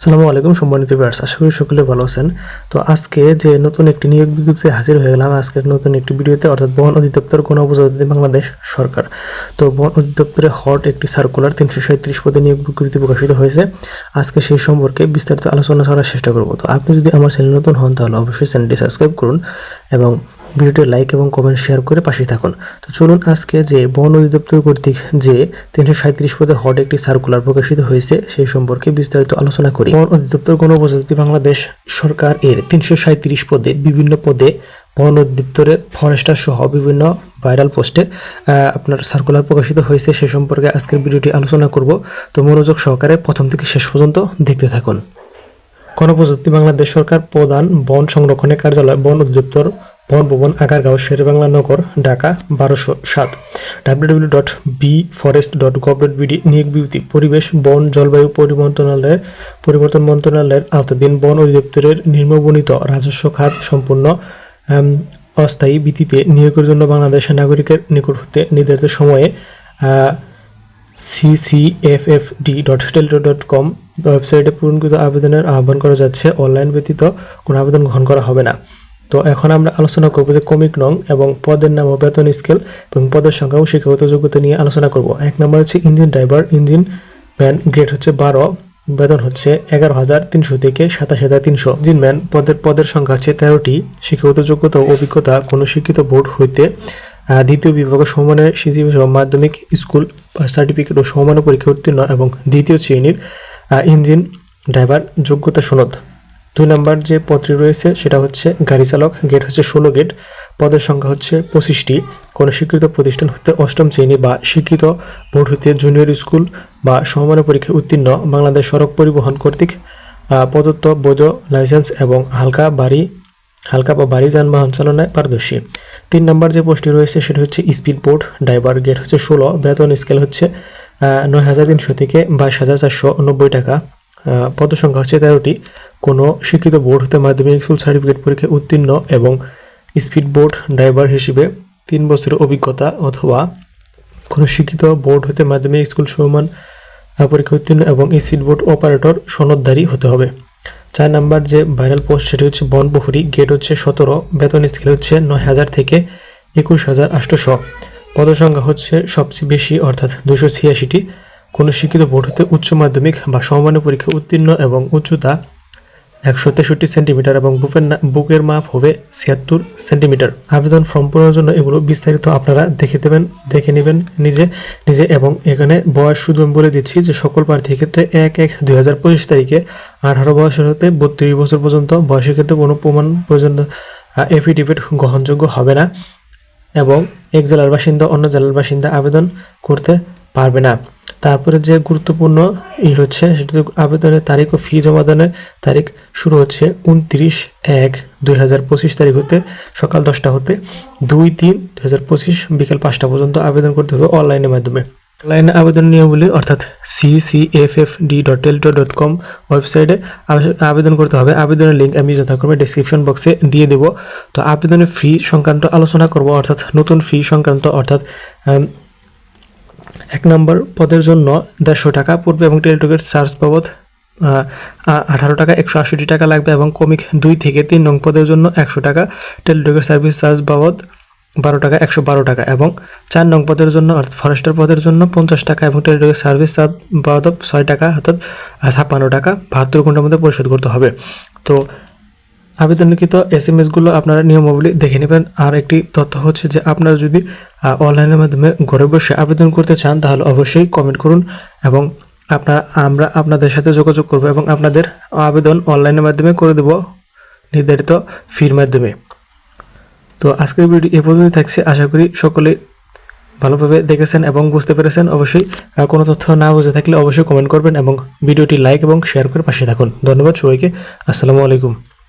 আসসালামু আলাইকুম সম্মানিত ভিউয়ার্স, আশা করি সকলে ভালো আছেন। তো আজকে যে নতুন একটি নিয়োগ বিজ্ঞপ্তিতে হাজির হয়ে গেলাম আজকের নতুন একটি ভিডিওতে, অর্থাৎ বন অধিদপ্তর গণপ্রজাতন্ত্রী বাংলাদেশ সরকার। তো বন অধিদপ্তরে হট একটি সার্কুলার 337 পদে নিয়োগ বিজ্ঞপ্তি প্রকাশিত হয়েছে। আজকে সেই সম্পর্কে বিস্তারিত আলোচনা করার চেষ্টা করব। তো আপনি যদি আমার চ্যানেল নতুন হন তাহলে অবশ্যই চ্যানেলটি সাবস্ক্রাইব করুন এবং ভিডিওটি লাইক এবং কমেন্ট শেয়ার করে পাশে থাকুন। তো চলুন আজকে যে বন অধিদপ্তর কর্তৃক যে 337 পদে হট একটি সার্কুলার প্রকাশিত হয়েছে সেই সম্পর্কে বিস্তারিত আলোচনা করি। বন অধিদপ্তর গণপ্রজাতন্ত্রী বাংলাদেশ সরকার এর 337 পদে বিভিন্ন পদে বন অধিদপ্তরে ফরেস্টার সহ বিভিন্ন ভাইরাল পোস্টে আপনার সার্কুলার প্রকাশিত হয়েছে সে সম্পর্কে আজকের ভিডিওটি আলোচনা করব। তো মনোযোগ সহকারে প্রথম থেকে শেষ পর্যন্ত দেখতে থাকুন। গণপ্রজাতন্ত্রী বাংলাদেশ সরকার প্রধান বন সংরক্ষণের কার্যালয়, বন অধিদপ্তর, বন ভবন, আগারগাঁও, শেরেবাংলা নগর, ঢাকা 1207, www.bforest.gov.bd। নিয়োগ বিজ্ঞপ্তি। পরিবেশ, বন, জলবায়ু পরিবর্তন মন্ত্রণালয়ের আওতাধীন বন অধিদপ্তরের নিম্নবর্ণিত রাজস্ব খাত সম্পূর্ণ অস্থায়ী ভিত্তিতে নিয়োগের জন্য বাংলাদেশের নাগরিকের নিকট হতে নির্ধারিত সময়ে ccffd.teletor.com ওয়েবসাইটে পূরণকৃত আবেদনের আহ্বান করা যাচ্ছে। অনলাইন ব্যতীত কোনো আবেদন গ্রহণ করা হবে না। তো এখন আমরা আলোচনা করব যে ক্রমিক নং এবং পদের নাম ও বেতন স্কেল এবং পদের সংখ্যা ও শিক্ষাগত যোগ্যতা নিয়ে আলোচনা করব। এক নম্বর হচ্ছে engine driver, engine man, grade হচ্ছে 12, বেতন হচ্ছে 11,300 থেকে 27,300। ইঞ্জিন ম্যান পদের সংখ্যা হচ্ছে 13টি। শিক্ষাগত যোগ্যতা ও অভিজ্ঞতা কোনো শিক্ষিত বোর্ড হইতে দ্বিতীয় বিভাগের সমমানের সিজিপি সহ মাধ্যমিক স্কুল সার্টিফিকেট ও সমমানের পরীক্ষা উত্তীর্ণ এবং দ্বিতীয় শ্রেণীর ইঞ্জিন ড্রাইভার যোগ্যতা সনদ। 2 নম্বর যে পদটি রয়েছে সেটা হচ্ছে গাড়ি চালক, গ্রেড হচ্ছে 16 গ্রেড, পদের সংখ্যা হচ্ছে 25টি। কোনো স্বীকৃত প্রতিষ্ঠান হতে অষ্টম শ্রেণী বা স্বীকৃত বোর্ড হতে জুনিয়র স্কুল বা সমমানের পরীক্ষায় উত্তীর্ণ, বাংলাদেশ সড়ক পরিবহন কর্তৃক প্রদত্ত বৈধ লাইসেন্স এবং হালকা বা ভারী যানবাহন চালনায় পারদর্শী। 3 নম্বর যে পোস্টটি রয়েছে সেটা হচ্ছে স্পিড বোট ড্রাইভার, গ্রেড হচ্ছে 16, বেতন স্কেল হচ্ছে 9,300 থেকে 22,490 টাকা, পদের সংখ্যা হচ্ছে 13টি। কোনো শিক্ষিত বোর্ড হতে মাধ্যমিক স্কুল সার্টিফিকেট পরীক্ষায় উত্তীর্ণ এবং স্পিড বোট ড্রাইভার হিসেবে 3 বছরের অভিজ্ঞতা অথবা কোনো শিক্ষিত বোর্ড হতে মাধ্যমিক স্কুল সমান পরীক্ষা উত্তীর্ণ এবং স্পিড বোট অপারেটর সনদধারী হতে হবে। 4 নম্বর যে ভাইরাল পোস্ট সেটি হচ্ছে বন প্রহরী, গ্রেড হচ্ছে 17, বেতন স্কেল হচ্ছে 9,000 থেকে 21,800, পদের সংখ্যা হচ্ছে সবচেয়ে বেশি অর্থাৎ 286টি। কোনো শিক্ষিত বোর্ড হতে উচ্চ মাধ্যমিক বা সমমানের পরীক্ষা উত্তীর্ণ এবং উচ্চতা 163 সেন্টিমিটার এবং বুকের মাপ হবে 76 সেন্টিমিটার। আবেদন ফর্ম পূরণের জন্য এগুলো বিস্তারিত আপনারা দেখে নেবেন নিজে এবং এখানে বয়স শুধু আমি বলে দিচ্ছি যে সকল প্রার্থীর ক্ষেত্রে 1/1/2025 তারিখে 18 বছর হতে 32 বছর পর্যন্ত বয়সের ক্ষেত্রে কোনো প্রমাণ পর্যন্ত এফিডেভিট গ্রহণযোগ্য হবে না এবং এক জেলার বাসিন্দা অন্য জেলার বাসিন্দা আবেদন করতে পারবে না। তারপরে যে গুরুত্বপূর্ণ হচ্ছে সেটা আবেদনের তারিখ ও ফি জমাদানের তারিখ শুরু হচ্ছে 29/1/2025 তারিখ হতে সকাল 10টা হতে 2/3/2025 বিকেল 5টা পর্যন্ত আবেদন করতে হবে অনলাইনের মাধ্যমে। অনলাইনে আবেদন নিয়মাবলী অর্থাৎ ccffd.teletor.com ওয়েবসাইটে আবেদন করতে হবে। আবেদনের লিঙ্ক আমি যথাক্রমে ডেসক্রিপশন বক্সে দিয়ে দেব। তো আবেদনের ফি সংক্রান্ত আলোচনা করব, অর্থাৎ নতুন ফি সংক্রান্ত, অর্থাৎ 1 নম্বর পদের জন্য 150 টাকা পড়বে এবং টেলিটকের চার্জ বাবদ 18 টাকা 180 টাকা লাগবে এবং ক্রমিক 2 থেকে 3 নং পদের জন্য 100 টাকা, টেলিটকের সার্ভিস চার্জ বাবদ 12 টাকা 112 টাকা এবং 4 নং পদের জন্য অর্থাৎ ফরেস্টার পদের জন্য 50 টাকা এবং টেলিটকের সার্ভিস চার্জ বাবদ 6 টাকা অর্থাৎ 56 টাকা 72 ঘন্টার মধ্যে পরিশোধ করতে হবে। তো আবেদনকৃত SMS গুলো আপনারা নিয়মাবলী দেখে নেবেন। আর একটি তথ্য হচ্ছে যে আপনারা যদি অনলাইনের মাধ্যমে ঘরে বসে আবেদন করতে চান তাহলে অবশ্যই কমেন্ট করুন এবং আমরা আপনাদের সাথে যোগাযোগ করব এবং আপনাদের আবেদন অনলাইনের মাধ্যমে করে দেব নির্ধারিত ফির মাধ্যমে। তো আজকের ভিডিও এ পর্যন্ত থাকছে। আশা করি সকলে ভালোভাবে দেখেছেন এবং বুঝতে পেরেছেন। অবশ্যই কোনো তথ্য না বুঝে থাকলে অবশ্যই কমেন্ট করবেন এবং ভিডিওটি লাইক এবং শেয়ার করে পাশে থাকুন। ধন্যবাদ সবাইকে। আসসালামু আলাইকুম।